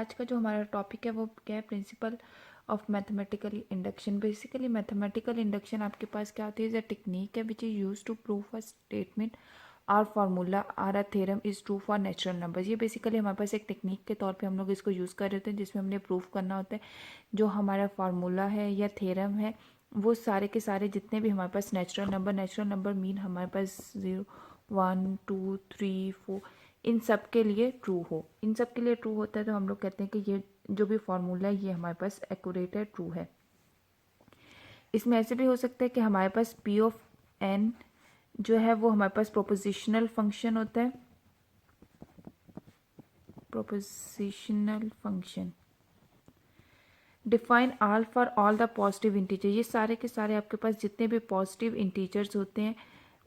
आज का जो हमारा टॉपिक है वो क्या है, principle of mathematical induction. Basically mathematical induction आपके पास क्या होती है, अ टेक्निक है which is use to prove a statement or formula or a theorem is true for natural numbers. ये बेसिकली हमारे पास एक टेक्निक के तौर पे हम लोग इसको यूज़ कर रहे होते हैं, जिसमें हमने प्रूव करना होता है जो हमारा फार्मूला है या थ्योरम है वो सारे के सारे जितने भी हमारे पास नेचुरल नंबर मीन हमारे पास 0 1 2 3 4 इन सब के लिए ट्रू हो, इन सब के लिए ट्रू होता है तो हम लोग कहते हैं कि ये जो भी फॉर्मूला है ये हमारे पास एक्यूरेट है, ट्रू है। इसमें ऐसे भी हो सकता है कि हमारे पास पी ऑफ एन जो है वो हमारे पास प्रोपोजिशनल फंक्शन होता है, prepositional function define all for all the positive integer. ये सारे के सारे आपके पास जितने भी पॉजिटिव इंटीजर्स होते हैं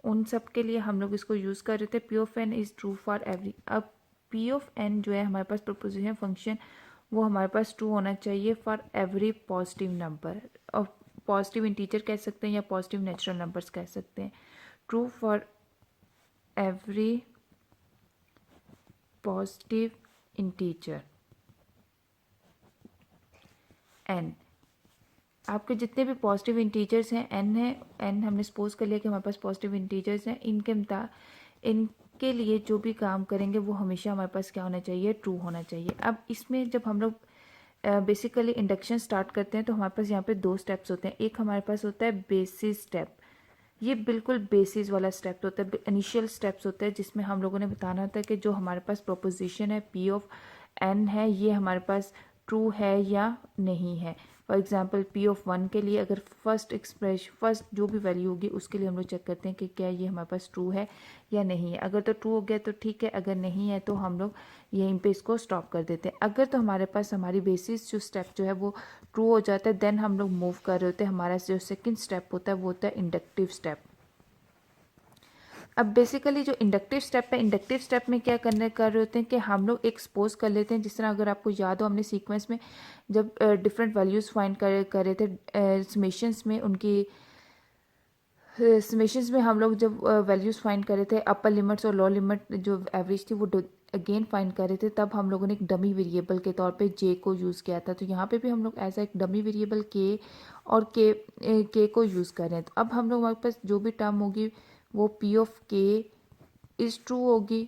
उन सब के लिए हम लोग इसको यूज़ कर रहे थे। P of N is true for every. अब पी ऑफ एन जो है हमारे पास प्रोपोजिशन फंक्शन वो हमारे पास ट्रू होना चाहिए फॉर एवरी पॉजिटिव नंबर, और पॉजिटिव इंटीजर कह सकते हैं या पॉजिटिव नेचुरल नंबर्स कह सकते हैं। True for every positive integer N. आपके जितने भी पॉजिटिव इंटीजर्स हैं एन है, एन हमने सपोज कर लिया कि हमारे पास पॉजिटिव इंटीजर्स हैं, इनके लिए जो भी काम करेंगे वो हमेशा हमारे पास क्या होना चाहिए, ट्रू होना चाहिए। अब इसमें जब हम लोग बेसिकली इंडक्शन स्टार्ट करते हैं तो हमारे पास यहाँ पे दो स्टेप्स होते हैं। एक हमारे पास होता है बेसिस स्टेप, ये बिल्कुल बेसिस वाला स्टेप होता है, इनिशियल स्टेप्स होता है जिसमें हम लोगों ने बताना होता है कि जो हमारे पास प्रोपोजिशन है पी ऑफ एन है ये हमारे पास ट्रू है या नहीं है। For example P of one के लिए अगर फर्स्ट जो भी वैल्यू होगी उसके लिए हम लोग चेक करते हैं कि क्या ये हमारे पास ट्रू है या नहीं है। अगर तो ट्रू हो गया तो ठीक है, अगर नहीं है तो हम लोग यहीं पे इसको स्टॉप कर देते हैं। अगर तो हमारे पास हमारी बेसिस जो स्टेप जो है वो ट्रू हो जाता है देन हम लोग मूव कर रहे होते हैं। हमारा जो सेकंड स्टेप होता है वो होता है इंडक्टिव स्टेप। अब बेसिकली जो इंडक्टिव स्टेप है, इंडक्टिव स्टेप में क्या कर रहे होते हैं कि हम लोग एक सपोज कर लेते हैं, जिस तरह अगर आपको याद हो हमने सीक्वेंस में जब डिफरेंट वैल्यूज़ फाइंड कर रहे थे समेशंस में, उनकी समेशंस में हम लोग जब वैल्यूज़ फाइंड कर रहे थे अपर लिमिट्स और लोअर लिमिट जो एवरेज थी वो अगेन फाइंड कर रहे थे, तब हम लोगों ने एक डमी वेरिएबल के तौर पे जे को यूज़ किया था। तो यहाँ पे भी हम लोग एज एक डमी वेरिएबल के और के को यूज़ कर रहे हैं। तो अब हम लोग हमारे पास जो भी टर्म होगी वो पी ऑफ के इज़ ट्रू होगी।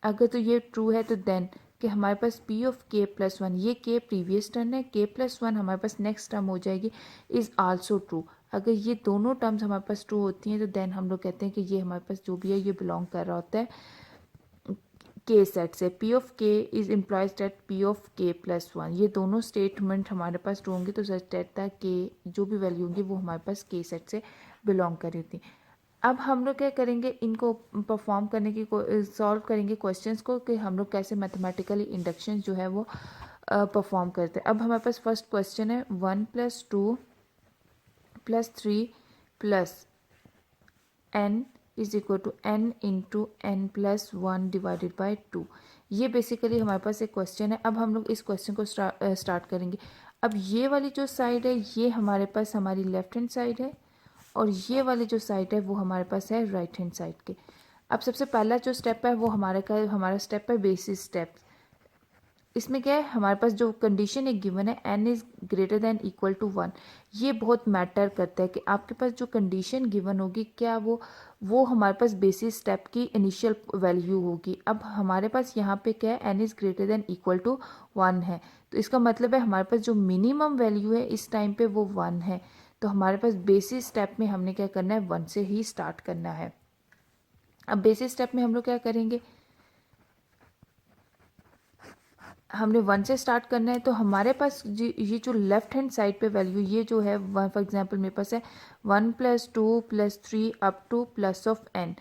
अगर तो ये ट्रू है तो देन कि हमारे पास पी ऑफ के प्लस वन, ये के प्रीवियस टर्म है, के प्लस वन हमारे पास नेक्स्ट टर्म हो जाएगी, इज़ आल्सो ट्रू। अगर ये दोनों टर्म्स हमारे पास ट्रू होती हैं तो देन हम लोग कहते हैं कि ये हमारे पास जो भी है ये बिलोंग कर रहा होता है के सेट से। P of K is implies that P of के प्लस वन, ये दोनों स्टेटमेंट हमारे पास ट्रू होंगे तो सच डेट था के जो भी वैल्यू होंगी वो हमारे पास के सेट से बिलोंग कर रही थी। अब हम लोग क्या करेंगे, इनको परफॉर्म करने की सॉल्व करेंगे क्वेश्चंस को कि हम लोग कैसे मैथमेटिकली इंडक्शन जो है वो परफॉर्म करते हैं। अब हमारे पास फर्स्ट क्वेश्चन है 1 + 2 + 3 + n is equal to n into n + 1 divided by 2। ये बेसिकली हमारे पास एक क्वेश्चन है। अब हम लोग इस क्वेश्चन को स्टार्ट करेंगे। अब ये वाली जो साइड है ये हमारे पास हमारी लेफ्ट हैंड साइड है और ये वाली जो साइड है वो हमारे पास है राइट हैंड साइड के। अब सबसे पहला जो स्टेप है वो हमारा स्टेप है बेसिस स्टेप। इसमें क्या है, हमारे पास जो कंडीशन एक गिवन है n is greater than equal to 1, ये बहुत मैटर करता है कि आपके पास जो कंडीशन गिवन होगी क्या वो हमारे पास बेसिस स्टेप की इनिशियल वैल्यू होगी। अब हमारे पास यहाँ पे क्या है, n is greater than equal to 1 है, तो इसका मतलब है हमारे पास जो मिनिमम वैल्यू है इस टाइम पे वो 1 है। तो हमारे पास बेसिस स्टेप में हमने क्या करना है, 1 से ही स्टार्ट करना है। अब बेसिस स्टेप में हम लोग क्या करेंगे, हमने 1 से स्टार्ट करना है तो हमारे पास ये जो लेफ्ट हैंड साइड पे वैल्यू ये जो है फॉर एग्जांपल मेरे पास है 1 + 2 + 3 up to plus of n।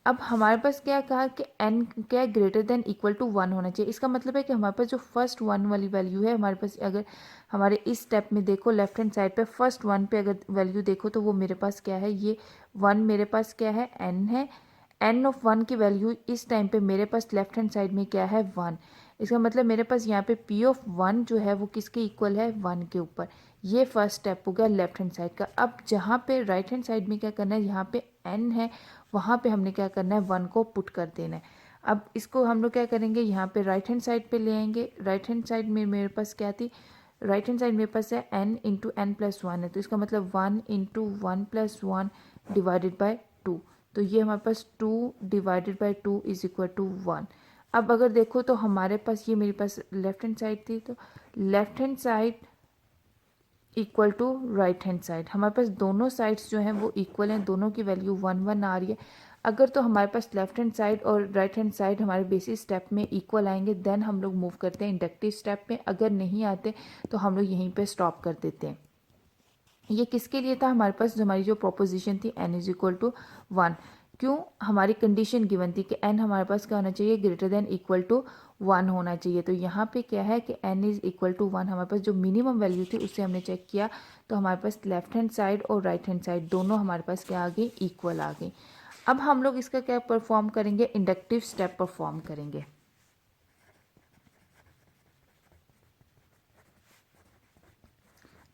अब हमारे पास क्या कहा कि n क्या ग्रेटर देन इक्वल टू 1 होना चाहिए। इसका मतलब है कि हमारे पास जो फर्स्ट 1 वाली वैल्यू है हमारे पास, अगर हमारे इस स्टेप में देखो लेफ्ट हैंड साइड पे फर्स्ट 1 पे अगर वैल्यू देखो तो वो मेरे पास क्या है, ये 1 मेरे पास क्या है, n है। n ऑफ 1 की वैल्यू इस टाइम पे मेरे पास लेफ्ट हैंड साइड में क्या है, 1। इसका मतलब मेरे पास यहाँ पे पी ऑफ 1 जो है वो किसके इक्वल है, 1 के ऊपर। ये फर्स्ट स्टेप हो गया लेफ्ट हैंड साइड का। अब जहाँ पे राइट हैंड साइड में क्या करना है, यहाँ पे n है वहाँ पे हमने क्या करना है, 1 को पुट कर देना है। अब इसको हम लोग क्या करेंगे, यहाँ पे राइट हैंड साइड पे ले आएंगे। राइट हैंड साइड में मेरे पास क्या थी, राइट हैंड साइड मेरे पास है n into N plus one है, तो इसका मतलब 1 into one plus one divided by 2। तो ये हमारे पास 2 divided by 2 is equal to 1। अब अगर देखो तो हमारे पास ये मेरे पास लेफ्ट हैंड साइड थी, तो left hand side equal to right hand side, हमारे पास दोनों साइड्स जो हैं वो इक्वल हैं, दोनों की वैल्यू 1 1 आ रही है। अगर तो हमारे पास लेफ्ट हैंड साइड और राइट हैंड साइड हमारे बेसिक स्टेप में इक्वल आएंगे, देन हम लोग मूव करते हैं इंडक्टिव स्टेप में। अगर नहीं आते तो हम लोग यहीं पे स्टॉप कर देते हैं। ये किसके लिए था, हमारे पास जो हमारी जो प्रोपोजिशन थी n इज इक्वल टू 1। क्यों, हमारी कंडीशन गिवन थी कि n हमारे पास क्या होना चाहिए, ग्रेटर देन इक्वल टू 1 होना चाहिए। तो यहाँ पे क्या है कि n इज इक्वल टू 1, हमारे पास जो मिनिमम वैल्यू थी उससे हमने चेक किया, तो हमारे पास लेफ्ट हैंड साइड और राइट हैंड साइड दोनों हमारे पास क्या आ गई, इक्वल आ गई। अब हम लोग इसका क्या परफॉर्म करेंगे, इंडक्टिव स्टेप परफॉर्म करेंगे।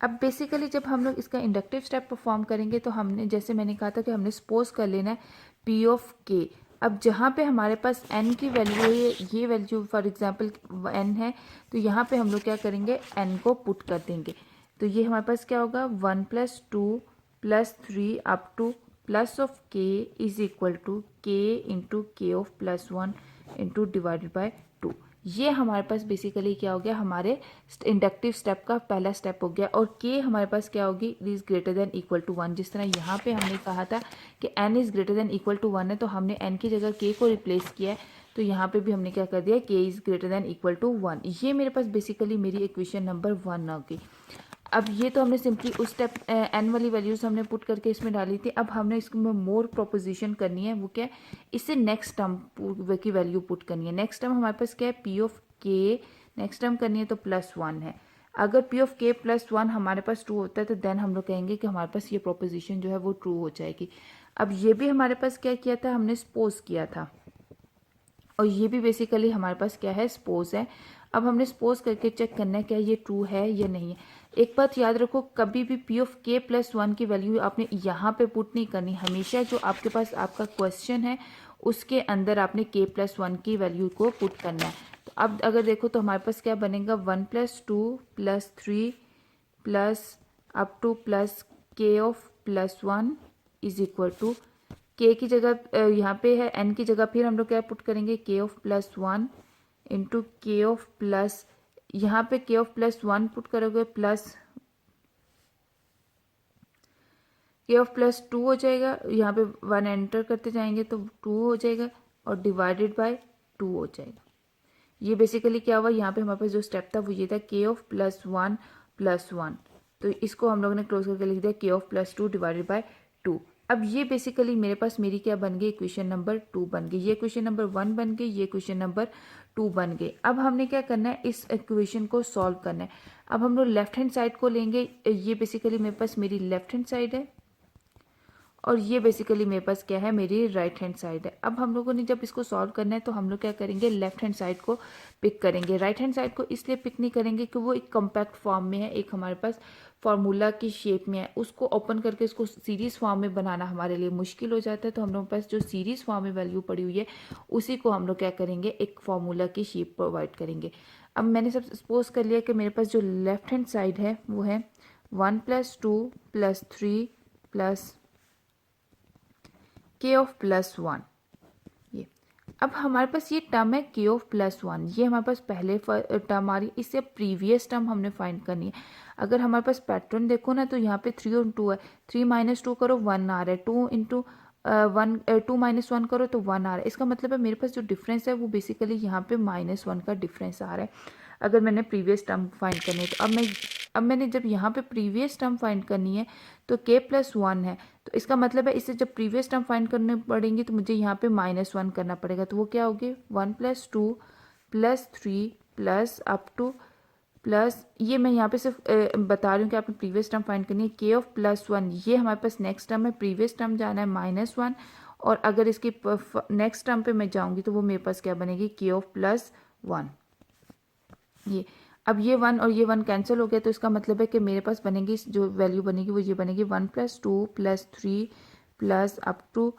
अब बेसिकली जब हम लोग इसका इंडक्टिव स्टेप परफॉर्म करेंगे तो हमने, जैसे मैंने कहा था कि हमने सपोज कर लेना है पी ऑफ के। अब जहाँ पे हमारे पास n की वैल्यू है, ये वैल्यू फॉर एग्जांपल n है, तो यहाँ पे हम लोग क्या करेंगे, n को पुट कर देंगे। तो ये हमारे पास क्या होगा, 1 plus 2 plus 3 up to plus of k is equal to k into k of plus 1 into divided by 2। ये हमारे पास बेसिकली क्या हो गया, हमारे इंडक्टिव स्टेप का पहला स्टेप हो गया। और k हमारे पास क्या होगी, is greater than equal to 1। जिस तरह यहाँ पे हमने कहा था कि n is greater than equal to 1 है, तो हमने n की जगह k को रिप्लेस किया है, तो यहाँ पे भी हमने क्या कर दिया, k is greater than equal to 1। ये मेरे पास बेसिकली मेरी इक्वेशन नंबर 1 होगी। अब ये तो हमने सिंपली उस स्टेप n वाली वैल्यूज हमने पुट करके इसमें डाली थी। अब हमने इसमें मोर प्रोपोजिशन करनी है, वो क्या है, इससे नेक्स्ट टर्म की वैल्यू पुट करनी है। नेक्स्ट टर्म हमारे पास क्या है, पी ऑफ के, नेक्स्ट टर्म करनी है तो +1 है। अगर पी ऑफ के +1 हमारे पास ट्रू होता है तो देन हम लोग कहेंगे कि हमारे पास ये प्रोपोजिशन जो है वो ट्रू हो जाएगी। अब ये भी हमारे पास क्या किया था, हमने सपोज किया था, और ये भी बेसिकली हमारे पास क्या है, सपोज है। अब हमने सपोज करके चेक करना है क्या ये ट्रू है या नहीं है। एक बात याद रखो, कभी भी पी ऑफ के +1 की वैल्यू आपने यहाँ पे पुट नहीं करनी, हमेशा जो आपके पास आपका क्वेश्चन है उसके अंदर आपने के +1 की वैल्यू को पुट करना है। तो अब अगर देखो तो हमारे पास क्या बनेगा, 1 + 2 + 3 plus up to plus k of +1 is equal to, के की जगह यहाँ पे है n की जगह, फिर हम लोग क्या पुट करेंगे, के of +1 into k of plus, यहाँ पे के ऑफ +1 पुट करोगे प्लस के ऑफ +2 हो जाएगा, यहाँ पे 1 एंटर करते जाएंगे तो 2 हो जाएगा, और डिवाइडेड बाय 2 हो जाएगा। ये बेसिकली क्या हुआ, यहाँ पे हमारे पास जो स्टेप था वो ये था, के ऑफ +1 +1, तो इसको हम लोगों ने क्लोज करके लिख दिया के ऑफ +2 डिवाइडेड बाय 2। अब ये बेसिकली मेरे पास मेरी क्या बन गई, इक्वेशन नंबर 2 बन गई। ये इक्वेशन नंबर 1 बन गई, ये इक्वेशन नंबर 2 बन गई। अब हमने क्या करना है, इस इक्वेशन को सॉल्व करना है। अब हम लोग लेफ्ट हैंड साइड को लेंगे, ये बेसिकली मेरे पास मेरी लेफ्ट हैंड साइड है, और ये बेसिकली मेरे पास क्या है, मेरी राइट हैंड साइड है। अब हम लोगों ने जब इसको सॉल्व करना है तो हम लोग क्या करेंगे, लेफ्ट हैंड साइड को पिक करेंगे। राइट हैंड साइड को इसलिए पिक नहीं करेंगे कि वो एक कॉम्पैक्ट फॉर्म में है, एक हमारे पास फार्मूला की शेप में है, उसको ओपन करके इसको सीरीज फॉर्म में बनाना हमारे लिए मुश्किल हो जाता है। तो हम लोगों के पास जो सीरीज फॉर्म में वैल्यू पड़ी हुई है उसी को हम लोग क्या करेंगे, एक फार्मूला की शेप प्रोवाइड करेंगे। अब मैंने सब सपोज कर लिया कि मेरे पास जो लेफ्ट हैंड साइड है वो है 1 + 2 + 3 प्लस के ऑफ +1। ये अब हमारे पास ये टर्म है के ऑफ +1, ये हमारे पास पहले टर्म आ रही है, इससे प्रीवियस टर्म हमने फाइंड करनी है। अगर हमारे पास पैटर्न देखो ना, तो यहाँ पे 3 और 2 है, 3 - 2 करो 1 आ रहा है, 2 इंटू 2 - 1 करो तो 1 आ रहा है। इसका मतलब है मेरे पास जो डिफरेंस है वो बेसिकली यहाँ पे -1 का डिफरेंस आ रहा है, अगर मैंने प्रीवियस टर्म फाइंड करनी है। तो अब मैंने जब यहाँ पे प्रीवियस टर्म फाइंड करनी है तो के +1 है, तो इसका मतलब है इससे जब प्रीवियस टर्म फाइंड करने पड़ेंगी तो मुझे यहाँ पे -1 करना पड़ेगा। तो वो क्या होगी, 1 + 2 + 3 प्लस अप टू प्लस, ये मैं यहाँ पे सिर्फ बता रही हूँ कि आपने प्रीवियस टर्म फाइंड करनी है, के ऑफ +1, ये हमारे पास नेक्स्ट टर्म है, प्रीवियस टर्म जाना है -1, और अगर इसकी नेक्स्ट टर्म पे मैं जाऊँगी तो वो मेरे पास क्या बनेगी, के ऑफ +1। ये अब ये 1 और ये 1 कैंसिल हो गया, तो इसका मतलब है कि मेरे पास बनेगी, जो वैल्यू बनेगी वो ये बनेगी, 1 + 2 + 3 प्लस अप टू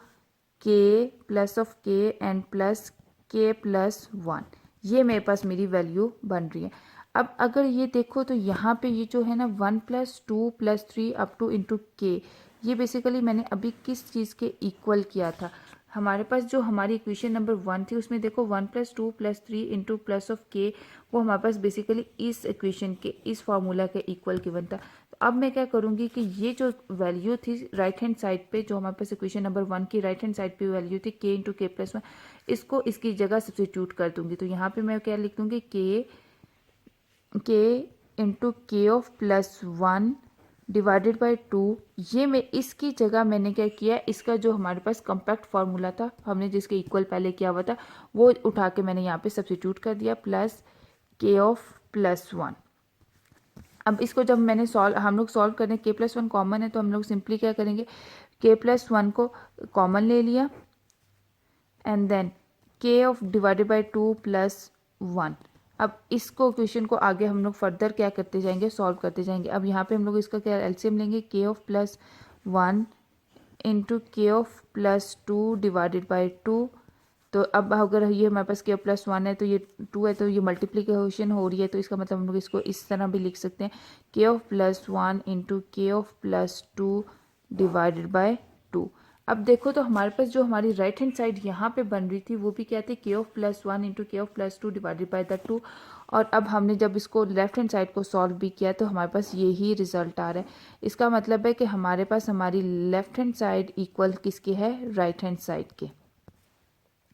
के प्लस ऑफ के एंड प्लस के प्लस 1, ये मेरे पास मेरी वैल्यू बन रही है। अब अगर ये देखो तो यहाँ पे ये जो है ना 1 + 2 + 3 अप टू इंटू के, ये बेसिकली मैंने अभी किस चीज़ के इक्वल किया था। हमारे पास जो हमारी इक्वेशन नंबर 1 थी उसमें देखो 1 + 2 + 3 इंटू प्लस ऑफ के, वो हमारे पास बेसिकली इस इक्वेशन के इस फार्मूला के इक्वल गिवन था। तो अब मैं क्या करूँगी कि ये जो वैल्यू थी राइट हैंड साइड पे, जो हमारे पास इक्वेशन नंबर 1 की राइट हैंड साइड पे वैल्यू थी के इंटू के प्लस 1, इसको इसकी जगह सब्स्टिट्यूट कर दूंगी। तो यहाँ पे मैं क्या लिख दूंगी, के into k of plus 1 divided by 2। ये मैं इसकी जगह मैंने क्या किया, इसका जो हमारे पास कॉम्पैक्ट फार्मूला था हमने जिसके इक्वल पहले किया हुआ था वो उठा के मैंने यहाँ पे सब्स्टिट्यूट कर दिया, प्लस के ऑफ प्लस 1। अब इसको जब मैंने हम लोग सॉल्व करें, के प्लस 1 कॉमन है तो हम लोग सिंपली क्या करेंगे, के प्लस 1 को कॉमन ले लिया एंड देन के ऑफ डिवाइडेड बाई 2 + 1। अब इसको क्वेश्चन को आगे हम लोग फर्दर क्या करते जाएंगे, सॉल्व करते जाएंगे। अब यहाँ पे हम लोग इसका क्या एलसीएम लेंगे, k of plus 1 into k of plus 2 divided by 2। तो अब अगर ये हमारे पास के ऑफ प्लस 1 है तो ये 2 है, तो ये मल्टीप्लीकेशन हो रही है, तो इसका मतलब हम लोग इसको इस तरह भी लिख सकते हैं, के of plus 1 into k of plus 2 divided by 2। अब देखो तो हमारे पास जो हमारी राइट हैंड साइड यहाँ पे बन रही थी वो भी क्या थी, के of plus 1 into k of plus 2 divided by the 2। और अब हमने जब इसको लेफ्ट हैंड साइड को सॉल्व भी किया तो हमारे पास यही रिजल्ट आ रहा है। इसका मतलब है कि हमारे पास हमारी लेफ्ट हैंड साइड इक्वल किसके है, राइट हैंड साइड के।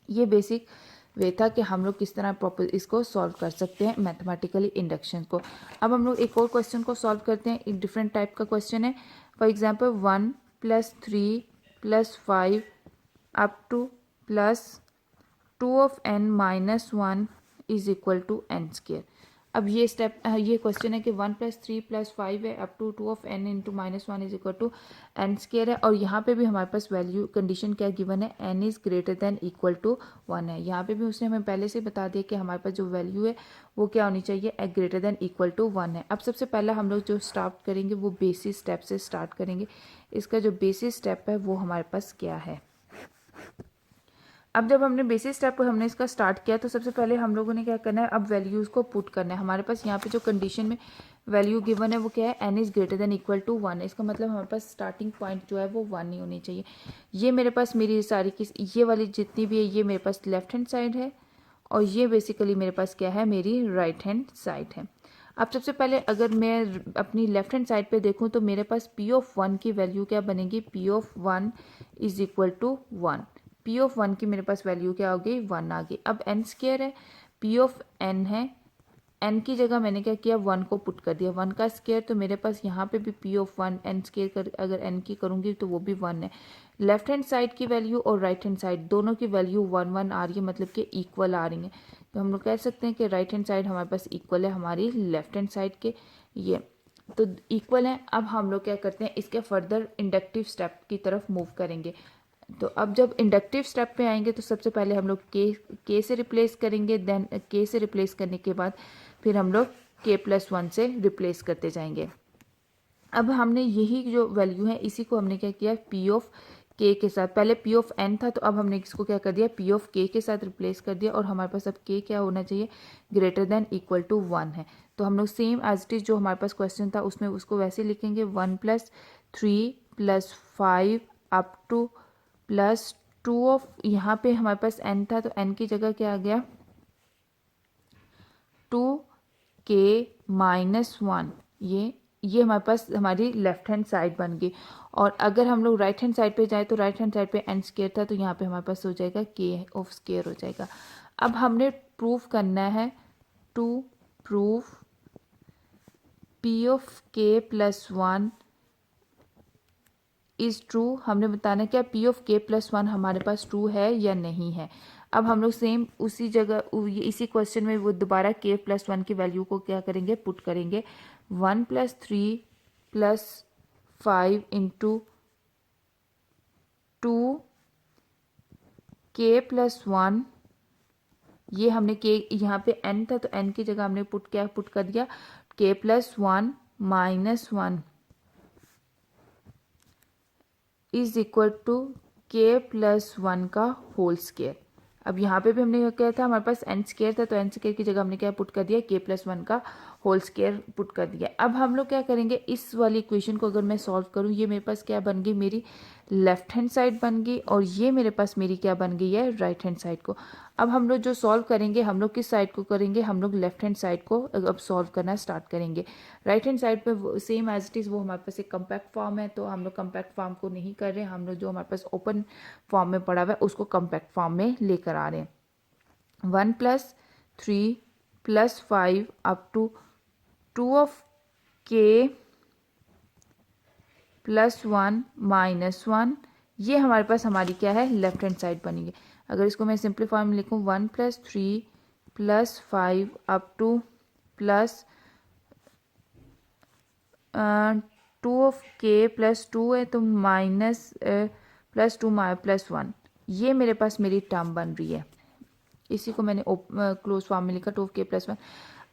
ये बेसिक वे था कि हम लोग किस तरह प्रॉपर इसको सॉल्व कर सकते हैं मैथमेटिकली इंडक्शन को। अब हम लोग एक और क्वेश्चन को सॉल्व करते हैं, एक डिफरेंट टाइप का क्वेश्चन है। For example 1 + 3 + 5 up to plus 2 of n - 1 is equal to n²। अब ये स्टेप ये क्वेश्चन है कि 1 + 3 + 5 है up to 2 of n into -1 is equal to n² है। और यहाँ पे भी हमारे पास वैल्यू कंडीशन क्या गिवन है, n is greater than equal to 1 है। यहाँ पे भी उसने हमें पहले से बता दिया कि हमारे पास जो वैल्यू है वो क्या होनी चाहिए, ग्रेटर देन इक्वल टू 1 है। अब सबसे पहला हम लोग जो स्टार्ट करेंगे वो बेसिस स्टेप से स्टार्ट करेंगे। इसका जो बेसिस स्टेप है वो हमारे पास क्या है। अब जब हमने बेसिस स्टेप पर हमने इसका स्टार्ट किया तो सबसे पहले हम लोगों ने क्या करना है, अब वैल्यूज़ को पुट करना है। हमारे पास यहाँ पे जो कंडीशन में वैल्यू गिवन है वो क्या है, n is greater than equal to 1 है। इसका मतलब हमारे पास स्टार्टिंग पॉइंट जो है वो 1 ही होनी चाहिए। ये मेरे पास मेरी सारी की ये वाली जितनी भी है ये मेरे पास लेफ्ट हैंड साइड है और ये बेसिकली मेरे पास क्या है, मेरी राइट हैंड साइड है। अब सबसे पहले अगर मैं अपनी लेफ्ट हैंड साइड पे देखूं तो मेरे पास p ऑफ 1 की वैल्यू क्या बनेगी, p of 1 is equal to 1। p of 1 की मेरे पास वैल्यू क्या हो गई, 1 आ गई। अब n² है, p ऑफ n है, n की जगह मैंने क्या किया, 1 को पुट कर दिया, 1 का स्क्वायर। तो मेरे पास यहाँ पे भी p ऑफ 1 n² कर अगर n की करूँगी तो वो भी 1 है। लेफ्ट हैंड साइड की वैल्यू और राइट हैंड साइड दोनों की वैल्यू 1 1 आ रही है, मतलब कि इक्वल आ रही है। तो हम लोग कह सकते हैं कि राइट हैंड साइड हमारे पास इक्वल है हमारी लेफ्ट हैंड साइड के, ये तो इक्वल है। अब हम लोग क्या करते हैं, इसके फर्दर इंडक्टिव स्टेप की तरफ मूव करेंगे। तो अब जब इंडक्टिव स्टेप पे आएंगे तो सबसे पहले हम लोग के से रिप्लेस करेंगे, देन के से रिप्लेस करने के बाद फिर हम लोग के प्लस 1 से रिप्लेस करते जाएंगे। अब हमने यही जो वैल्यू है इसी को हमने क्या किया, पी ऑफ के साथ, पहले पी ऑफ एन था तो अब हमने इसको क्या कर दिया, पी ऑफ के साथ रिप्लेस कर दिया। और हमारे पास अब के क्या होना चाहिए, ग्रेटर देन इक्वल टू 1 है। तो हम लोग सेम एज इट इज जो हमारे पास क्वेश्चन था उसमें उसको वैसे लिखेंगे, 1 + 3 + 5 अप टू प्लस 2 ऑफ, यहाँ पे हमारे पास n था तो n की जगह क्या आ गया, 2k - 1। ये हमारे पास हमारी लेफ्ट हैंड साइड बन गई। और अगर हम लोग राइट हैंड साइड पे जाए तो राइट हैंड साइड पे n² था तो यहाँ पे हमारे पास हो जाएगा k ऑफ स्क्वायर हो जाएगा। अब हमने प्रूफ करना है, to proof p of k + 1 is true. हमने बताना क्या, p ऑफ k + 1 हमारे पास ट्रू है या नहीं है। अब हम लोग सेम उसी जगह इसी क्वेश्चन में वो दोबारा k + 1 की वैल्यू को क्या करेंगे, पुट करेंगे। 1 + 3 + 5 इंटू 2k + 1, ये हमने k यहाँ पे n था तो n की जगह हमने पुट कर दिया k + 1 - 1 is equal to k + 1 का होल स्क्वायर। अब यहाँ पे भी हमने क्या था, हमारे पास एन स्केयर था, तो एन स्केयर की जगह हमने क्या पुट कर दिया, k+1 का होल स्केयर पुट कर दिया। अब हम लोग क्या करेंगे, इस वाली इक्वेशन को अगर मैं सॉल्व करूँ, ये मेरे पास क्या बन गई, मेरी लेफ्ट हैंड साइड बन गई, और ये मेरे पास मेरी क्या बन गई है, राइट हैंड साइड को। अब हम लोग जो सॉल्व करेंगे, हम लोग किस साइड को करेंगे, हम लोग लेफ्ट हैंड साइड को अब सॉल्व करना स्टार्ट करेंगे। राइट हैंड साइड पे सेम एज इट इज़ वो हमारे पास एक कम्पैक्ट फॉर्म है, तो हम लोग कम्पैक्ट फॉर्म को नहीं कर रहे हैं, हम लोग जो हमारे पास ओपन फॉर्म में पड़ा हुआ है उसको कम्पैक्ट फॉर्म में लेकर आ रहे हैं। 1 + 3 + 5 अप टू 2 of k +1 - 1, ये हमारे पास हमारी क्या है, लेफ्ट हैंड साइड बनेगी। अगर इसको मैं सिंपली फॉर्म में लिखूँ, 1 + 3 + 5 up to plus 2 of k +2 है, तो माइनस +2 +1, ये मेरे पास मेरी टर्म बन रही है। इसी को मैंने क्लोज फॉर्म में लिखा, 2 of k +1।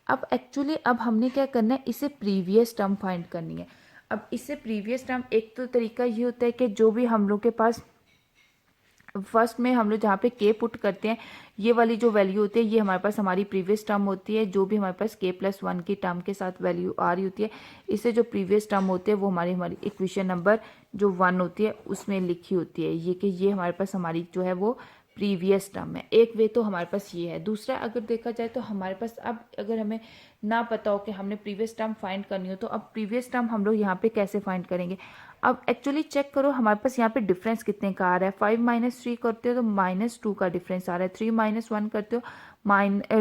अब एक्चुअली अब हमने क्या करना है, इसे प्रीवियस टर्म फाइंड करनी है। अब इससे प्रीवियस टर्म, एक तो तरीका ये होता है कि जो भी हम लोग के पास फर्स्ट में हम लोग जहाँ पे k पुट करते हैं, ये वाली जो वैल्यू होती है ये हमारे पास हमारी प्रीवियस टर्म होती है। जो भी हमारे पास k+1 की टर्म के साथ वैल्यू आ रही होती है, इससे जो प्रीवियस टर्म होते हैं वो हमारी इक्वेशन नंबर जो 1 होती है उसमें लिखी होती है, ये कि ये हमारे पास हमारी जो है वो प्रीवियस टर्म है। एक वे तो हमारे पास ये है। दूसरा अगर देखा जाए तो हमारे पास अब अगर हमें ना पता हो कि हमने प्रीवियस टर्म फाइंड करनी हो, तो अब प्रीवियस टर्म हम लोग यहाँ पे कैसे फाइंड करेंगे। अब एक्चुअली चेक करो हमारे पास यहाँ पे डिफरेंस कितने का आ रहा है। 5 - 3 करते हो तो -2 का डिफरेंस आ रहा है। 3 - 1 करते हो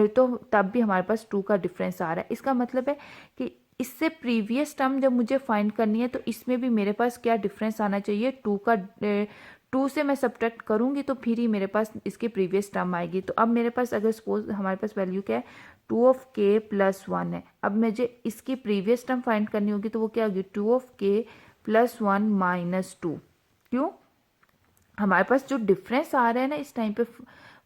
तो तब भी हमारे पास 2 का डिफरेंस आ रहा है। इसका मतलब है कि इससे प्रीवियस टर्म जब मुझे फाइंड करनी है तो इसमें भी मेरे पास क्या डिफरेंस आना चाहिए, 2 से मैं सब्ट्रैक्ट करूंगी तो फिर ही मेरे पास इसकी प्रीवियस टर्म आएगी। तो अब मेरे पास अगर सपोज हमारे पास वैल्यू क्या है, 2 of k +1 है। अब मुझे इसकी प्रीवियस टर्म फाइंड करनी होगी, तो वो क्या होगी, 2 of k +1 - 2। क्यों, हमारे पास जो डिफरेंस आ रहा है ना इस टाइम पे,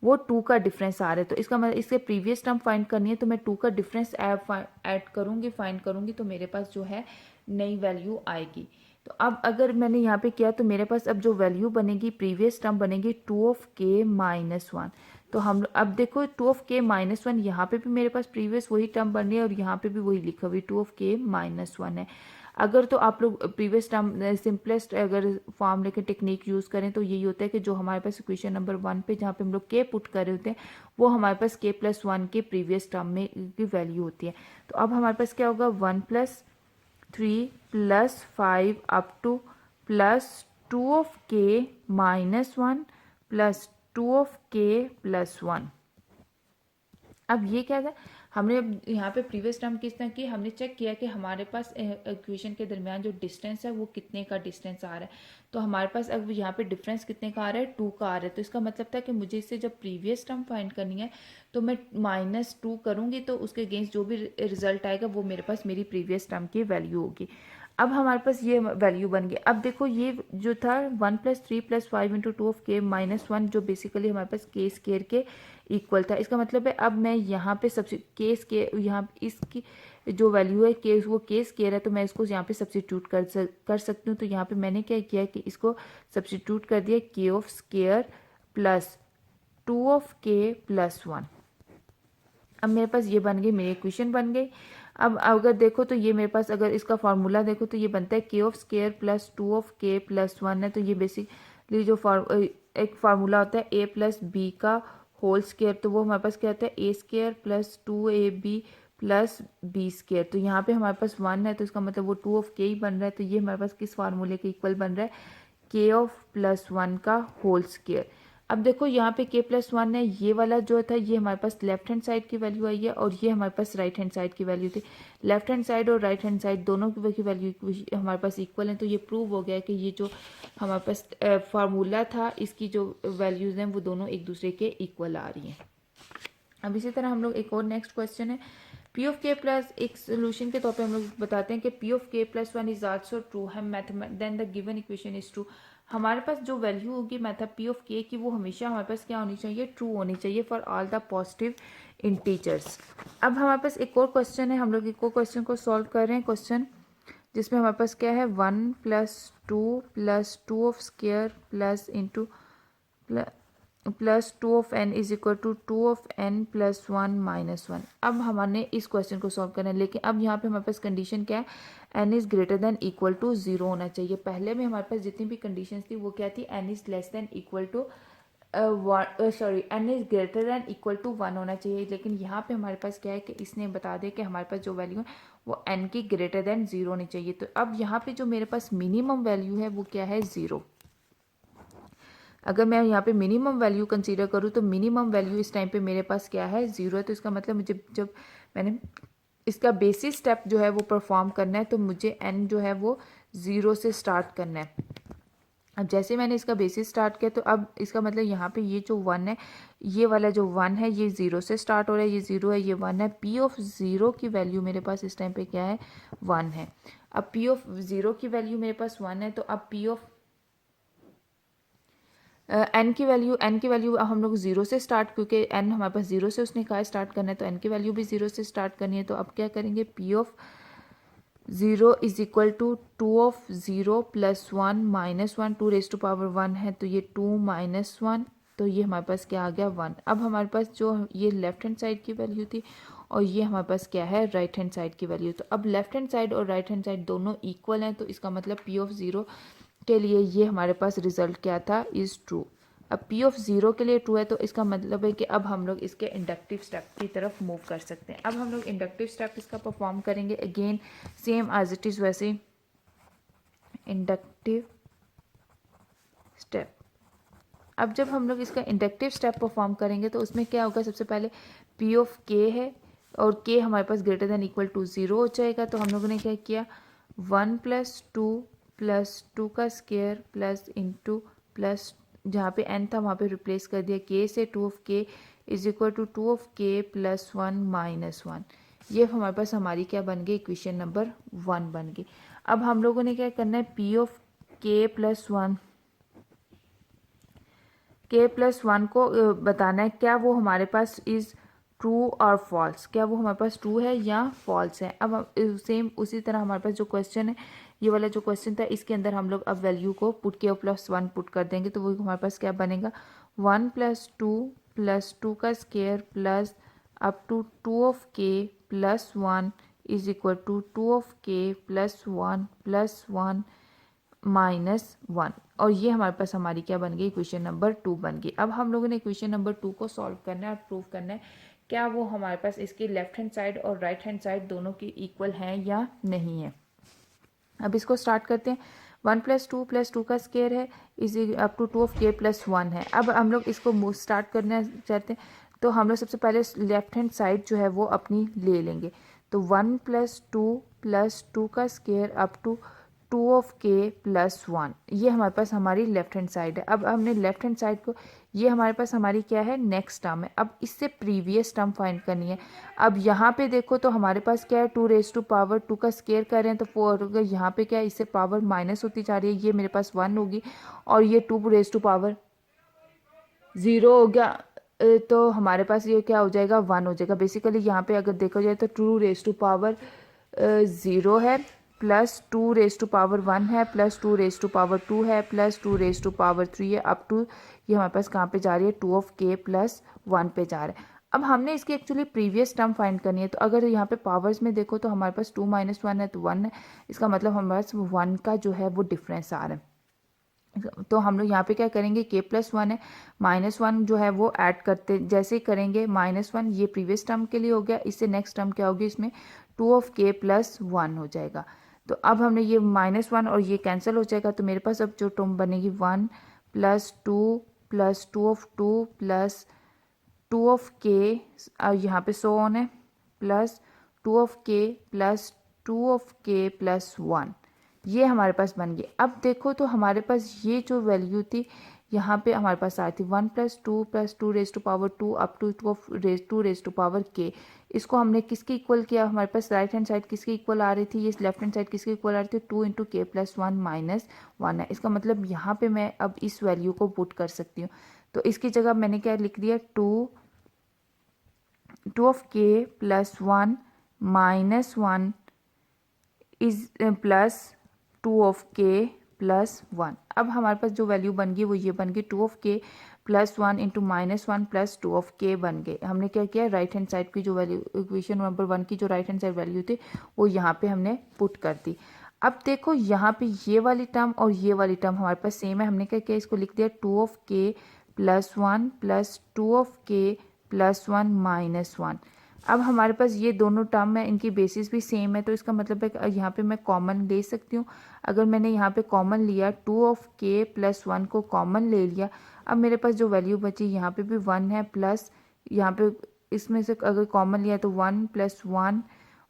वो 2 का डिफरेंस आ रहा है। तो इसका मतलब इसके प्रीवियस टर्म फाइंड करनी है, तो मैं 2 का डिफरेंस ऐड करूंगी, फाइंड करूंगी, तो मेरे पास जो है नई वैल्यू आएगी। तो अब अगर मैंने यहाँ पे किया तो मेरे पास अब जो वैल्यू बनेगी, प्रीवियस टर्म बनेगी 2 of k -1। तो हम अब देखो 2 of k -1, यहाँ पे भी मेरे पास प्रीवियस वही टर्म बन रही है और यहाँ पे भी वही लिखा हुई 2 of k -1 है। अगर तो आप लोग प्रीवियस टर्म सिंपलेस्ट अगर फॉर्म लेके टेक्निक यूज़ करें तो यही होता है कि जो हमारे पास इक्वेशन नंबर 1 पे जहाँ पे हम लोग k पुट कर रहे होते हैं, वो हमारे पास k+1 के प्रीवियस टर्म में की वैल्यू होती है। तो अब हमारे पास क्या होगा, 1 + 3 + 5 up to +2 of k -1 +2 of k +1। अब ये क्या था, हमने अब यहाँ पे प्रीवियस टर्म किस तरह की, हमने चेक किया कि हमारे पास इक्वेशन के दरमियान जो डिस्टेंस है वो कितने का डिस्टेंस आ रहा है। तो हमारे पास अब यहाँ पे डिफरेंस कितने का आ रहा है, 2 का आ रहा है। तो इसका मतलब था कि मुझे इससे जब प्रीवियस टर्म फाइंड करनी है तो मैं -2 करूँगी, तो उसके अगेंस्ट जो भी रिजल्ट आएगा वो मेरे पास मेरी प्रीवियस टर्म की वैल्यू होगी। अब हमारे पास ये वैल्यू बन गई। अब देखो ये जो था 1 + 3 + 5 × 2 of k -1, जो बेसिकली हमारे पास k स्केयर के इक्वल था। इसका मतलब है अब मैं यहाँ पे के स्केयर, यहाँ इसकी जो वैल्यू है के, वो के स्केयर है, तो मैं इसको यहाँ पे सब्सिट्यूट कर सकती हूँ। तो यहाँ पे मैंने क्या किया कि इसको सब्सिट्यूट कर दिया, k of square +2 of k +1। अब मेरे पास ये बन गई, मेरी इक्वेशन बन गई। अब अगर देखो तो ये मेरे पास अगर इसका फार्मूला देखो तो ये बनता है k of square +2 of k +1 है। तो ये बेसिकली जो एक फार्मूला होता है a + b का होल स्केयर, तो वो हमारे पास क्या होता है, a square +2ab +b square. तो यहाँ पे हमारे पास 1 है, तो इसका मतलब वो 2 of k ही बन रहा है। तो ये हमारे पास किस फार्मूले के इक्वल बन रहा है, k of +1 का होल स्केयर। अब देखो यहाँ पे k+1 है, ये वाला जो था ये हमारे पास लेफ्ट हैंड साइड की वैल्यू आई है और ये हमारे पास राइट हैंड साइड की वैल्यू थी। लेफ्ट हैंड साइड और राइट हैंड साइड दोनों की वैल्यू हमारे पास इक्वल है। तो ये प्रूव हो गया कि ये जो हमारे पास फार्मूला था, इसकी जो वैल्यूज़ हैं वो दोनों एक दूसरे के इक्वल आ रही हैं। अब इसी तरह हम लोग एक और नेक्स्ट क्वेश्चन है, P of k प्लस, एक सोल्यूशन के तौर पे हम लोग बताते हैं कि P of k +1 is also true है then the given equation is true. हमारे पास जो वैल्यू होगी मेथड P of k की, वो हमेशा हमारे पास क्या होनी चाहिए, ट्रू होनी चाहिए for all the positive integers. अब हमारे पास एक और क्वेश्चन है, हम लोग एक और क्वेश्चन को सॉल्व कर रहे हैं। क्वेश्चन जिसमें हमारे पास क्या है, 1 + 2 + 2 of square plus into plus 2 of n is equal to 2 of n plus 1 minus 1। अब हमने इस क्वेश्चन को सॉल्व करना है, लेकिन अब यहाँ पे हमारे पास कंडीशन क्या है, n is greater than equal to 0 होना चाहिए। पहले में हमारे पास जितनी भी कंडीशन थी वो क्या थी, n is less than equal to n is greater than equal to 1 होना चाहिए। लेकिन यहाँ पे हमारे पास क्या है कि इसने बता दिया कि हमारे पास जो वैल्यू है वो n की ग्रेटर देन 0 होनी चाहिए। तो अब यहाँ पे जो मेरे पास मिनिमम वैल्यू है वो क्या है, 0। अगर मैं यहाँ पे मिनिमम वैल्यू कंसीडर करूँ तो मिनिमम वैल्यू इस टाइम पे मेरे पास क्या है, 0 है। तो इसका मतलब मुझे जब मैंने इसका बेसिस स्टेप जो है वो परफॉर्म करना है तो मुझे n जो है वो 0 से स्टार्ट करना है। अब जैसे मैंने इसका बेसिस स्टार्ट किया तो अब इसका मतलब यहाँ पे ये जो 1 है, ये वाला जो 1 है ये 0 से स्टार्ट हो रहा है, ये 0 है, ये 1 है। p ऑफ 0 की वैल्यू मेरे पास इस टाइम पे क्या है, 1 है। अब p ऑफ 0 की वैल्यू मेरे पास 1 है, तो अब p ऑफ n की वैल्यू हम लोग 0 से स्टार्ट, क्योंकि n हमारे पास 0 से उसने कहा स्टार्ट करना है, तो n की वैल्यू भी 0 से स्टार्ट करनी है। तो अब क्या करेंगे, p of 0 is equal to 2 of 0 plus 1 minus 1, 2 raise to power 1 है तो ये 2 माइनस 1, तो ये हमारे पास क्या आ गया, 1। अब हमारे पास जो ये लेफ्ट हैंड साइड की वैल्यू थी और ये हमारे पास क्या है, राइट हैंड साइड की वैल्यू। तो अब लेफ्ट हैंड साइड और राइट हैंड साइड दोनों इक्वल हैं, तो इसका मतलब p ऑफ 0 के लिए ये हमारे पास रिजल्ट क्या था, इज़ ट्रू। अब p ऑफ 0 के लिए ट्रू है, तो इसका मतलब है कि अब हम लोग इसके इंडक्टिव स्टेप की तरफ मूव कर सकते हैं। अब हम लोग इंडक्टिव स्टेप इसका परफॉर्म करेंगे, again same as it is वैसे इंडक्टिव स्टेप। अब जब हम लोग इसका इंडक्टिव स्टेप परफॉर्म करेंगे तो उसमें क्या होगा, सबसे पहले p ऑफ k है और k हमारे पास ग्रेटर देन इक्वल टू 0 हो जाएगा। तो हम लोगों ने क्या किया, 1 प्लस 2 का स्क्वायर प्लस इंटू प्लस जहाँ पे n था वहाँ पे रिप्लेस कर दिया k से, 2 of k is equal to 2 of k plus 1 minus 1। ये हमारे पास हमारी क्या बन गई, इक्वेशन नंबर 1 बन गई। अब हम लोगों ने क्या करना है, p ऑफ k प्लस 1 को बताना है क्या वो हमारे पास इज़ ट्रू और फॉल्स, क्या वो हमारे पास ट्रू है या फॉल्स है। अब सेम उसी तरह हमारे पास जो क्वेश्चन है, ये वाला जो क्वेश्चन था, इसके अंदर हम लोग अब वैल्यू को पुट के प्लस 1 पुट कर देंगे, तो वो हमारे पास क्या बनेगा, 1 प्लस 2 का square plus up to 2 of k plus 1 is equal to 2 of k plus 1 minus 1। और ये हमारे पास हमारी क्या बन गई, इक्वेशन नंबर 2 बन गई। अब हम लोगों ने इक्वेशन नंबर 2 को सॉल्व करना है और प्रूव करना है क्या वो हमारे पास इसकी लेफ्ट हैंड साइड और राइट हैंड साइड दोनों की इक्वल हैं या नहीं है। अब इसको स्टार्ट करते हैं। 1 प्लस 2 का स्क्वायर है is up to 2 of k plus 1 है। अब हम लोग इसको स्टार्ट करना चाहते हैं, तो हम लोग सबसे पहले लेफ्ट हैंड साइड जो है वो अपनी ले लेंगे। तो 1 प्लस 2 का square up to 2 of k plus 1, ये हमारे पास हमारी लेफ्ट हैंड साइड है। अब हमने लेफ्ट हैंड साइड को, ये हमारे पास हमारी क्या है, नेक्स्ट टर्म है। अब इससे प्रीवियस टर्म फाइंड करनी है। अब यहाँ पे देखो तो हमारे पास क्या है, 2 रेज टू पावर 2 का स्क्वायर कर रहे हैं तो 4 होगा। यहाँ पे क्या है, इससे पावर माइनस होती जा रही है, ये मेरे पास 1 होगी और ये 2 रेज टू पावर 0 हो गया। तो हमारे पास ये क्या हो जाएगा, 1 हो जाएगा। बेसिकली यहाँ पे अगर देखा जाए तो 2 रेज टू पावर 0 है प्लस 2 रेज टू पावर 1 है प्लस 2 रेज टू पावर 2 है प्लस 2 रेज टू पावर 3 है, अप टू ये हमारे पास कहाँ पे जा रही है, 2 ऑफ k प्लस 1 पे जा रहा है। अब हमने इसकी एक्चुअली प्रीवियस टर्म फाइंड करनी है, तो अगर यहाँ पे पावर्स में देखो तो हमारे पास 2 माइनस 1 है तो 1 है। इसका मतलब हमारे पास 1 का जो है वो डिफरेंस आ रहा है। तो हम लोग यहाँ पे क्या करेंगे, k प्लस 1 है, माइनस 1 जो है वो ऐड करते जैसे ही करेंगे, माइनस 1 ये प्रीवियस टर्म के लिए हो गया, इससे नेक्स्ट टर्म क्या होगी, इसमें 2 ऑफ k प्लस 1 हो जाएगा। तो अब हमने ये माइनस 1 और ये कैंसिल हो जाएगा, तो मेरे पास अब जो टर्म बनेगी 1 plus 2 of 2 plus 2 of k, यहाँ पे सो ऑन है, plus 2 of k plus 2 of k plus 1, ये हमारे पास बन गई। अब देखो तो हमारे पास ये जो वैल्यू थी यहाँ पे हमारे पास आई थी 1 plus 2 raise to power 2 up to 2 raise to power k। इसको हमने किसके इक्वल किया, हमारे पास राइट हैंड साइड किसके इक्वल आ रही थी, ये लेफ्ट हैंड साइड किसके इक्वल आ रही थी, 2 इंटू k प्लस 1 माइनस 1 है। इसका मतलब यहाँ पे मैं अब इस वैल्यू को पुट कर सकती हूँ। तो इसकी जगह मैंने क्या लिख दिया, 2 of k plus 1 minus 1 is plus 2 of k plus 1। अब हमारे पास जो वैल्यू बन गई वो ये बन गई, 2 of k +1 into -1 plus 2 of के बन गए। हमने क्या किया, राइट हैंड साइड की जो वैल्यू, इक्वेशन नंबर 1 की जो राइट हैंड साइड वैल्यू थी वो यहाँ पे हमने पुट कर दी। अब देखो यहाँ पे ये वाली टर्म और ये वाली टर्म हमारे पास सेम है। हमने क्या किया, इसको लिख दिया 2 ऑफ के +1 प्लस 2 ऑफ के +1 -1। अब हमारे पास ये दोनों टर्म है, इनकी बेसिस भी सेम है, तो इसका मतलब है कि यहाँ पे मैं कॉमन ले सकती हूँ। अगर मैंने यहाँ पे कॉमन लिया 2 ऑफ के +1 को कॉमन ले लिया, अब मेरे पास जो वैल्यू बची यहाँ पे भी 1 है, प्लस यहाँ पे इसमें से अगर कॉमन लिया तो 1 + 1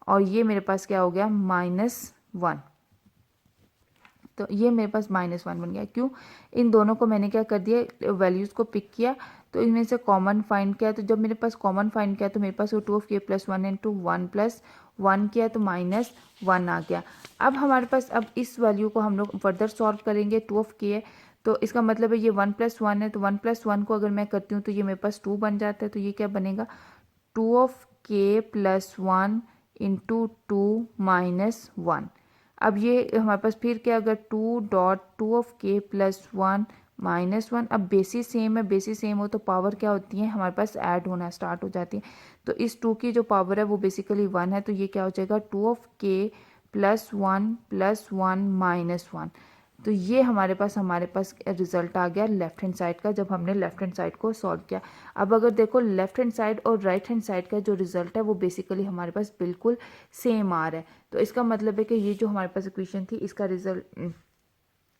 और ये मेरे पास क्या हो गया -1। तो ये मेरे पास -1 बन गया। क्यों, इन दोनों को मैंने क्या कर दिया, वैल्यूज़ को पिक किया तो इनमें से कॉमन फाइंड किया। तो जब मेरे पास कॉमन फाइंड किया तो मेरे पास वो 2 ऑफ के +1 इंटू 1 + 1 किया तो -1 आ गया। अब हमारे पास, अब इस वैल्यू को हम लोग फर्दर सॉल्व करेंगे। 2 ऑफ के है तो इसका मतलब है ये 1 + 1 है, तो 1 + 1 को अगर मैं करती हूँ तो ये मेरे पास 2 बन जाता है। तो ये क्या बनेगा, 2 ऑफ के +1 इंटू 2 -1। अब ये हमारे पास फिर क्या, अगर 2 ऑफ के +1 -1, अब बेसिस सेम है, बेसिस सेम हो तो पावर क्या होती है हमारे पास, ऐड होना स्टार्ट हो जाती है। तो इस 2 की जो पावर है वो बेसिकली 1 है, तो ये क्या हो जाएगा 2 ऑफ के +1 +1 -1। तो ये हमारे पास रिजल्ट आ गया लेफ्ट हैंड साइड का, जब हमने लेफ्ट हैंड साइड को सॉल्व किया। अब अगर देखो लेफ्ट हैंड साइड और राइट हैंड साइड का जो रिजल्ट है वो बेसिकली हमारे पास बिल्कुल सेम आ रहा है। तो इसका मतलब है कि ये जो हमारे पास इक्वेशन थी, इसका रिजल्ट,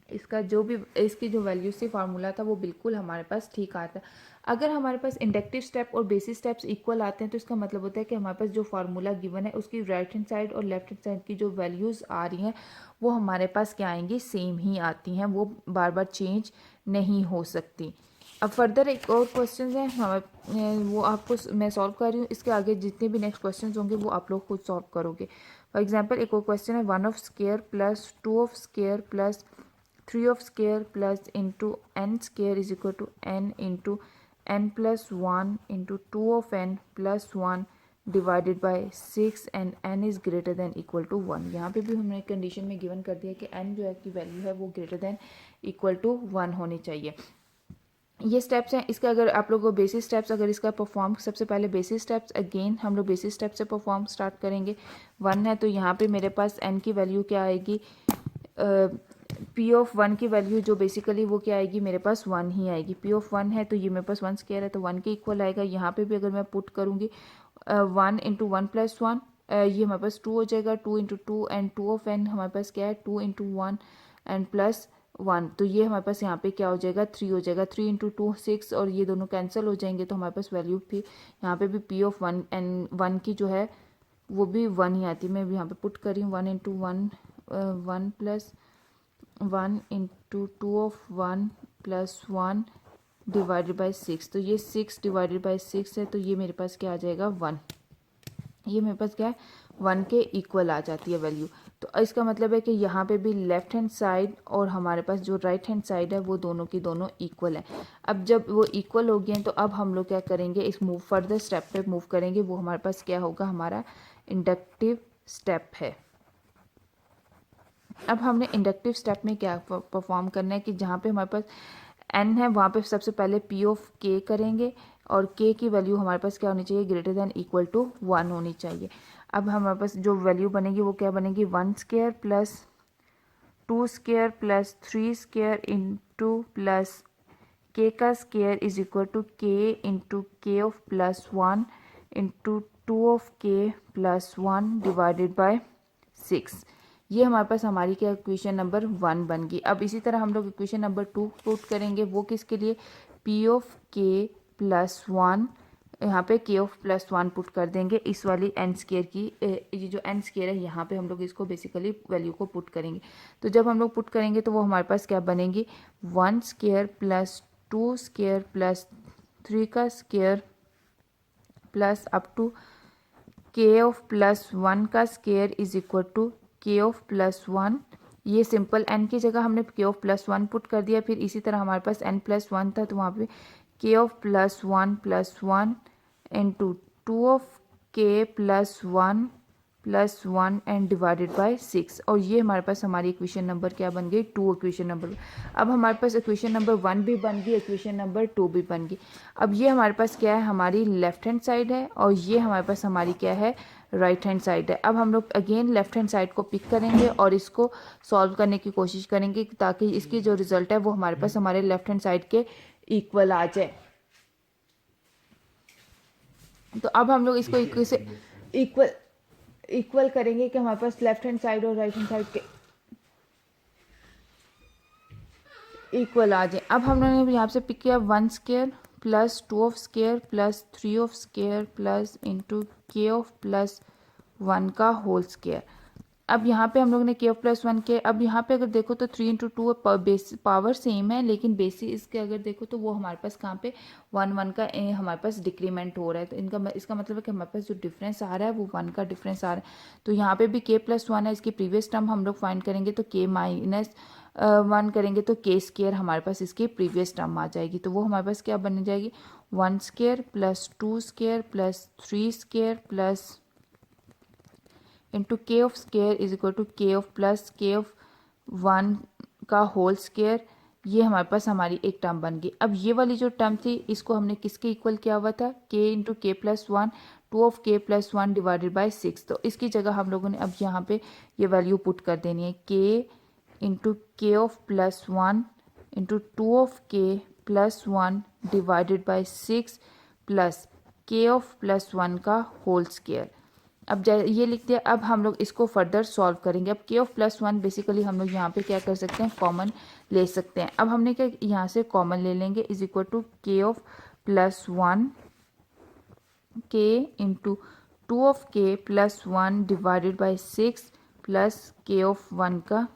इसका जो भी, इसकी जो वैल्यू से फार्मूला था वो बिल्कुल हमारे पास ठीक आता है। अगर हमारे पास इंडक्टिव स्टेप और बेसिस स्टेप्स इक्वल आते हैं तो इसका मतलब होता है कि हमारे पास जो फार्मूला गिवन है उसकी राइट हैंड साइड और लेफ्ट हैंड साइड की जो वैल्यूज़ आ रही हैं वो हमारे पास क्या आएंगी, सेम ही आती हैं, वो बार बार चेंज नहीं हो सकती। अब फर्दर एक और क्वेश्चन है हमारे, वो आपको मैं सॉल्व कर रही हूँ। इसके आगे जितने भी नेक्स्ट क्वेश्चन होंगे वो आप लोग खुद सॉल्व करोगे। फॉर एग्जाम्पल एक और क्वेश्चन है 1 of square plus 2 of square plus 3 of square plus into n square is equal to n into n + 1 into 2 of n + 1 divided by 6 and n is greater than equal to 1। यहाँ पे भी हमने condition में given कर दिया कि n जो है की वैल्यू है वो ग्रेटर देन इक्वल टू 1 होनी चाहिए। ये स्टेप्स हैं इसके। अगर आप लोगों को बेसिस स्टेप्स अगर इसका परफॉर्म, सबसे पहले बेसिस स्टेप्स, अगेन हम लोग बेसिस स्टेप से परफॉर्म स्टार्ट करेंगे। 1 है तो यहाँ पे मेरे पास n की वैल्यू क्या आएगी, P ऑफ 1 की वैल्यू जो बेसिकली वो क्या आएगी, मेरे पास 1 ही आएगी। P ऑफ 1 है तो ये मेरे पास 1 स्क्वायर है तो 1 के इक्वल आएगा। यहाँ पे भी अगर मैं पुट करूँगी 1 इंटू 1 + 1, ये हमारे पास 2 हो जाएगा। 2 इंटू 2 एंड 2 ऑफ n हमारे पास क्या है 2 इंटू 1 एंड +1, तो ये हमारे पास यहाँ पे क्या हो जाएगा 3 हो जाएगा। 3 इंटू 2 6 और ये दोनों कैंसिल हो जाएंगे तो हमारे पास वैल्यू भी यहाँ पे भी P ऑफ 1 एंड 1 की जो है वो भी 1 ही आती है। मैं यहाँ पे पुट कर रही हूँ 1 into 1 1 + 1 into 2 of 1 + 1 divided by 6, तो ये 6 डिवाइडेड बाई 6 है तो ये मेरे पास क्या आ जाएगा 1। ये मेरे पास क्या है 1 के इक्वल आ जाती है वैल्यू। तो इसका मतलब है कि यहाँ पे भी लेफ्ट हैंड साइड और हमारे पास जो राइट हैंड साइड है वो दोनों की दोनों इक्वल है। अब जब वो इक्वल हो गए हैं तो अब हम लोग क्या करेंगे, इस मूव फर्दर स्टेप पे मूव करेंगे। वो हमारे पास क्या होगा, हमारा इंडक्टिव स्टेप है। अब हमने इंडक्टिव स्टेप में क्या परफॉर्म करना है कि जहाँ पे हमारे पास n है वहाँ पे सबसे पहले P ऑफ k करेंगे और k की वैल्यू हमारे पास क्या होनी चाहिए, ग्रेटर देन इक्वल टू 1 होनी चाहिए। अब हमारे पास जो वैल्यू बनेगी वो क्या बनेगी, 1 square plus 2 square plus 3 square into plus k का square is equal to k into k of +1 into 2 of k +1 divided by 6। ये हमारे पास हमारी क्या इक्वेशन नंबर 1 बन गई। अब इसी तरह हम लोग इक्वेशन नंबर 2 पुट करेंगे। वो किसके लिए, P ऑफ k +1, यहाँ पे k ऑफ +1 पुट कर देंगे इस वाली n स्क्वायर की, ये जो n स्क्वायर है यहाँ पे हम लोग इसको बेसिकली वैल्यू को पुट करेंगे। तो जब हम लोग पुट करेंगे तो वो हमारे पास क्या बनेगी, 1 स्क्वायर प्लस 2 स्क्वायर प्लस 3 का square plus up to k of +1 का square is equal to k of +1। ये सिंपल n की जगह हमने k ऑफ +1 पुट कर दिया। फिर इसी तरह हमारे पास n +1 था तो वहाँ पे k of +1 +1 into 2 of k +1 plus 1 and divided by 6। और ये हमारे पास हमारी इक्वेशन नंबर क्या बन गई, 2 इक्वेशन नंबर। अब हमारे पास इक्वेशन नंबर 1 भी बन गई, इक्वेशन नंबर 2 भी बन गई। अब ये हमारे पास क्या है, हमारी लेफ्ट हैंड साइड है, और ये हमारे पास हमारी क्या है, राइट हैंड साइड है। अब हम लोग अगेन लेफ्ट हैंड साइड को पिक करेंगे और इसको सॉल्व करने की कोशिश करेंगे ताकि इसकी जो रिजल्ट है वो हमारे पास हमारे लेफ्ट हैंड साइड के इक्वल आ जाए। तो अब हम लोग इसको इक्वल करेंगे कि हमारे पास लेफ्ट हैंड साइड और राइट हैंड साइड के इक्वल आ जाए। अब हम लोगों ने यहाँ से पिक किया 1 square plus 2 of square plus 3 of square plus into k of plus 1 का होल स्क्वायर। अब यहाँ पे हम लोग ने के ऑफ प्लस 1 के, अब यहाँ पे अगर देखो तो 3 इंटू 2 पावर सेम है, लेकिन बेसिस इसके अगर देखो तो वो हमारे पास कहाँ पे 1 का हमारे पास डिक्रीमेंट हो रहा है। तो इसका मतलब है कि हमारे पास जो डिफरेंस आ रहा है वो 1 का डिफरेंस आ रहा है। तो यहाँ पे भी के प्लस 1 है, इसकी प्रीवियस टर्म हम लोग फाइंड करेंगे तो के माइनस 1 करेंगे तो के स्क्वायर हमारे पास इसकी प्रीवियस टर्म आ जाएगी। तो वो हमारे पास क्या बन जाएगी, 1 square plus 2 square plus 3 square plus into k of square is equal to k of plus k of 1 का होल स्क्वायर। ये हमारे पास हमारी एक टर्म बन गई। अब ये वाली जो टर्म थी इसको हमने किसके इक्वल किया हुआ था, के इंटू के प्लस 1, 2 ऑफ के प्लस 1 डिवाइडेड बाय 6। तो इसकी जगह हम लोगों ने अब यहाँ पे ये वैल्यू पुट कर देनी है, के into k of plus 1 into 2 of के plus 1 divided by 6 plus k of plus 1 का होल स्क्वायर। अब ये लिख दिया। अब हम लोग इसको फर्दर सॉल्व करेंगे। अब के ऑफ प्लस 1 बेसिकली हम लोग यहाँ पे क्या कर सकते हैं, कॉमन ले सकते हैं। अब हमने क्या यहाँ से कॉमन ले लेंगे, is equal to k of plus 1 के इंटू 2 ऑफ के plus 1 divided by 6 plus k of 1 का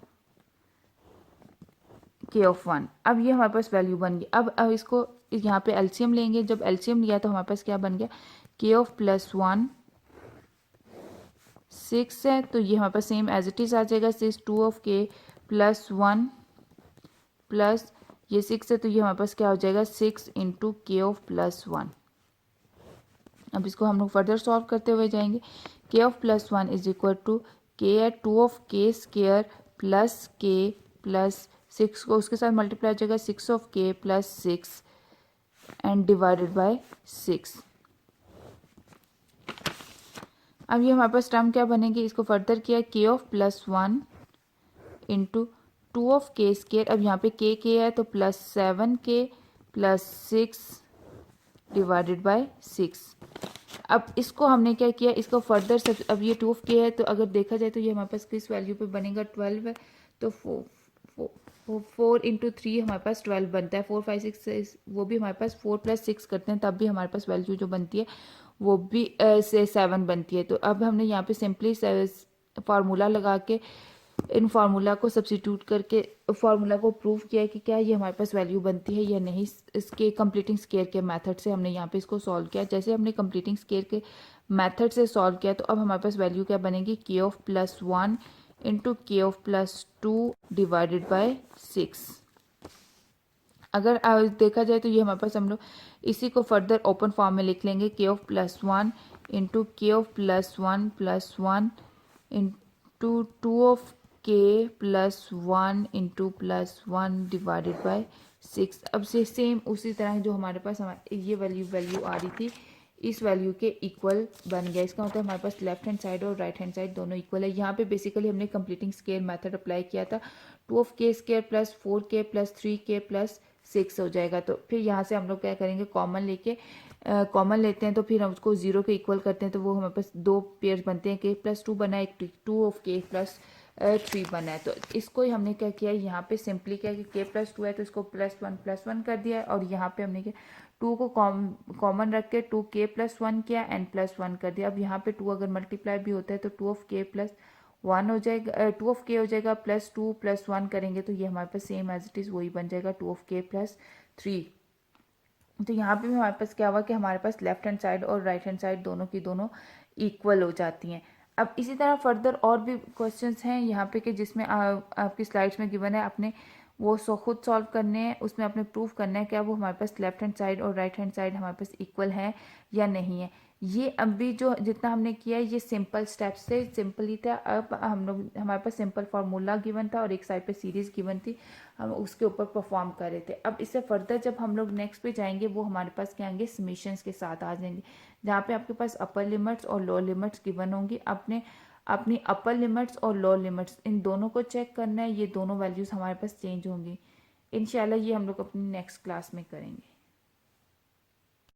के ऑफ 1। अब ये हमारे पास वैल्यू बन गई। अब इसको यहाँ पे एलसीएम लेंगे। जब एलसीएम लिया तो हमारे पास क्या बन गया, के ऑफ प्लस 1 6 है, तो ये हमारे पास सेम एज इट इज आ जाएगा। 6 2 ऑफ के प्लस 1 प्लस ये 6 है, तो ये हमारे पास क्या हो जाएगा, 6 इंटू के ऑफ प्लस 1। अब इसको हम लोग फर्दर सॉल्व करते हुए जाएंगे। K of plus 1 is equal to K है 2 ऑफ के स्क्वायर प्लस के प्लस 6 को उसके साथ मल्टीप्लाई हो जाएगा 6 ऑफ के प्लस 6 एंड डिवाइडेड बाय 6। अब ये हमारे पास टर्म क्या बनेगी, इसको फर्दर किया के ऑफ प्लस 1 इंटू 2 ऑफ के स्क्वायर। अब यहाँ पे के है तो प्लस 7 के प्लस 6 डिवाइडेड बाय 6। अब इसको हमने क्या किया, इसको फर्दर सब, अब ये 2 ऑफ के है तो अगर देखा जाए तो ये हमारे पास किस वैल्यू पे बनेगा, 12 है। तो 4 इंटू 3 हमारे पास 12 बनता है। 4 5 6 वो भी हमारे पास 4 प्लस 6 करते हैं तब भी हमारे पास वैल्यू जो बनती है वो भी से 7 बनती है। तो अब हमने यहाँ पे सिंपली फार्मूला लगा के इन फार्मूला को सब्सिट्यूट करके फार्मूला को प्रूव किया है कि क्या ये हमारे पास वैल्यू बनती है या नहीं। इसके कंप्लीटिंग स्केयर के मेथड से हमने यहाँ पे इसको सॉल्व किया। जैसे हमने कंप्लीटिंग स्केयर के मेथड से सॉल्व किया तो अब हमारे पास वैल्यू क्या बनेगी, के of plus 1 into k of plus 2 divided by 6। अगर देखा जाए तो ये हमारे पास हम लोग इसी को फर्दर ओपन फॉर्म में लिख लेंगे, k of plus 1 into k of plus 1 plus 1 into 2 of के plus 1 into plus 1 divided by 6। अब से सेम उसी तरह जो हमारे पास ये वैल्यू आ रही थी इस वैल्यू के इक्वल बन गया। इसका मतलब हमारे पास लेफ्ट हैंड साइड और राइट हैंड साइड दोनों इक्वल है। यहाँ पे बेसिकली हमने कंप्लीटिंग स्केयर मेथड अप्लाई किया था। 2 ऑफ के square plus 4k plus 3k plus 6 हो जाएगा। तो फिर यहाँ से हम लोग क्या करेंगे, कॉमन लेते हैं तो फिर हम उसको 0 के इक्वल करते हैं तो वो हमारे पास 2 पेयर बनते हैं। k प्लस 2 बना है, 2 ऑफ k प्लस 3 बना है। तो इसको ही हमने क्या किया, यहाँ पे सिंपली क्या कि k प्लस 2 है तो इसको प्लस 1 कर दिया और यहाँ पे हमने क्या 2 को कॉमन रख के 2k प्लस 1 किया एंड प्लस 1 कर दिया। अब यहाँ पे 2 अगर मल्टीप्लाई भी होता है तो 2 ऑफ k प्लस 1 हो जाएगा, 2 ऑफ k हो जाएगा प्लस 2 प्लस 1 करेंगे तो ये हमारे पास सेम एज इट इज़ वही बन जाएगा 2 ऑफ k प्लस 3। तो यहाँ पे भी हमारे पास क्या हुआ कि हमारे पास लेफ्ट हैंड साइड और राइट हैंड साइड दोनों की दोनों इक्वल हो जाती हैं। अब इसी तरह फर्दर और भी क्वेश्चंस हैं यहाँ पे कि जिसमें आपकी स्लाइड्स में गिवन है, आपने वो खुद सॉल्व करने हैं। उसमें आपने प्रूव करना है क्या वो हमारे पास लेफ्ट हैंड साइड और राइट हैंड साइड हमारे पास इक्वल है या नहीं है। ये अभी जो जितना हमने किया है ये सिंपल स्टेप्स से सिंपल ही था। अब हम लोग हमारे पास सिंपल फार्मूला गिवन था और एक साइड पे सीरीज गिवन थी, हम उसके ऊपर परफॉर्म कर रहे थे। अब इससे फर्दर जब हम लोग नेक्स्ट पे जाएंगे वो हमारे पास क्या आएंगे, समीशंस के साथ आ जाएंगे, जहाँ पे आपके पास अपर लिमिट्स और लोअर लिमिट्स गिवन होंगी। अपनी अपर लिमिट्स और लोअर लिमिट्स इन दोनों को चेक करना है, ये दोनों वैल्यूज़ हमारे पास चेंज होंगी। इंशाल्लाह ये हम लोग अपनी नेक्स्ट क्लास में करेंगे।